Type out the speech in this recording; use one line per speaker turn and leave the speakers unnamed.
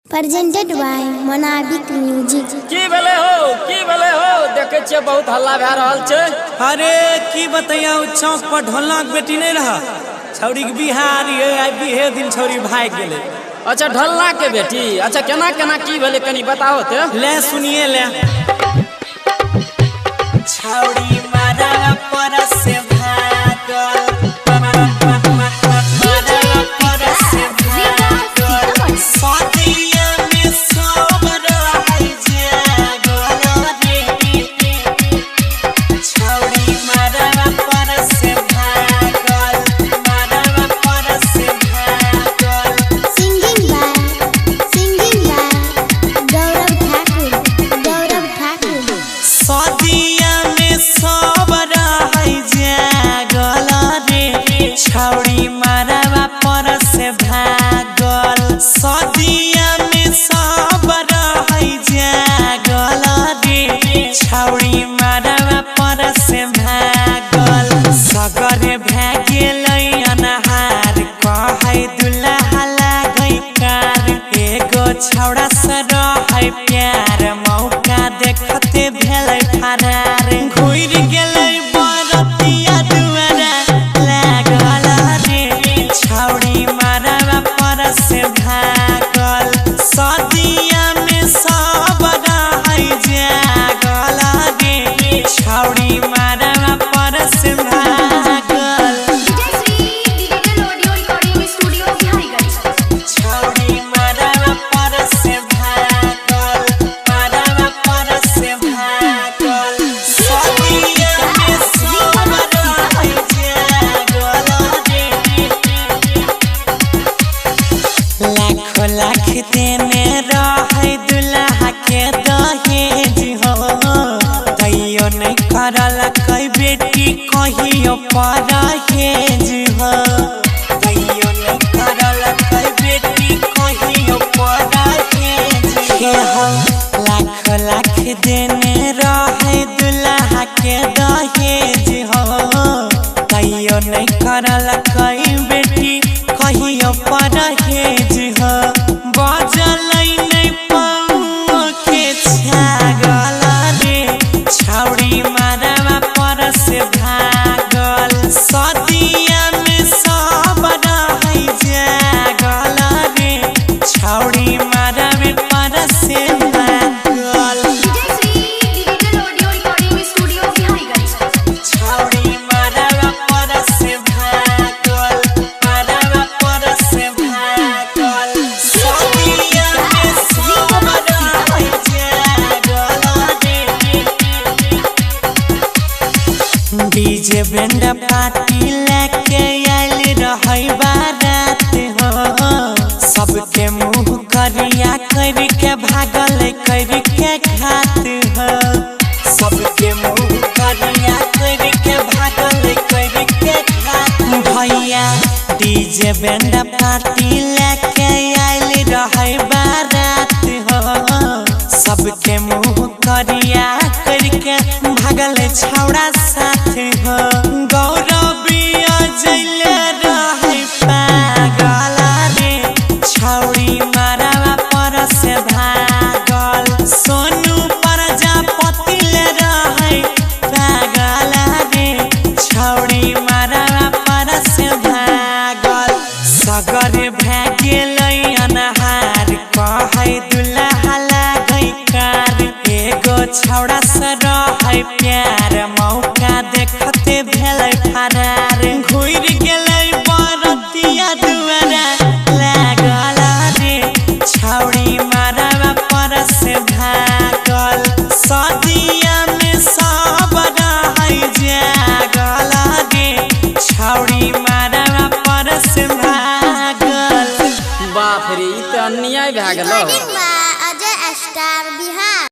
presented by Monabik Music।
की भेले हो देखे छे बहुत हल्ला भे रहल छे।
अरे की बताइया चौक पर ढोलक बेटी नहीं रहा छौरी के बिहार ये आई बिहे दिन छौरी भाग गेले।
अच्छा ढोलना के बेटी, अच्छा केना केना की भेले कनी बताओ ते।
ले सुनिए ले छौरी मारा पर से भागल छौरी मारवा पर से भागल सदिया में सब रही जागल रे। छौरी मारवा पर से भागल सगर भागल अनहार कहे दुल्हा लागै कार। एगो छौड़ा से रहे प्यार मौका देखते भेलै फरार। घुर गेलै बरतिया दुआरा लागल रे। छौरी मारवा पर से भागल सदिया में सब रही जागल रे। छौरी मारवा पर से भागल छौरी मारवा पर से भागल मारवा पर से भागल सदिया में सब रही जागल रे। लाख लाख देने रहे दुल्हा के दहेज हो तैयो नहीं करल कई बेटी कहियो परहेज हो। तैयो नहीं करल कई बेटी कहियो परहेज हो। लाख लाख देने रहे दुल्हा के दहेज हो तैयो नहीं करल कई बेटी कहियो परहेज हो। बजल नहीं पाँव के छागल रे। छौरी मारवा पर से भागल सदिया में सब रही जागल रे। छौरी मारवा पर से भागल छौरी मारवा पर से भागल मारवा पर से भागल सदिया में सब रही जागल रे। डीजे बैंड पार्टी लेके आइल रही बारात हो सबके मुँह करिया करके भागल करके घात हो। सबके मुँह करिया करके भागल करके घात। भैया डीजे बैंड पार्टी लेके आइल रही बारात हो सबके मुँह करिया करके भागल छौड़ा साथ हो। गौरविया जैल रही पागल रे। छौरी मारवा पर से भागल सोनू प्रजापति ले रही पागल रे। छौरी मारवा पर से भागल सगर भागल अनहार कहे दुल्हा लागै कार। एगो छौड़ा से रहे प्यार मौका देखते भेलै फरार। घुर गेलै बरतिया दुआरा लागल रे। छौरी मारवा पर से भागल सदिया में सब रही जागल रे। छौरी मारवा पर से भागल।
बाप रे ई त अन्याय भे गेलो।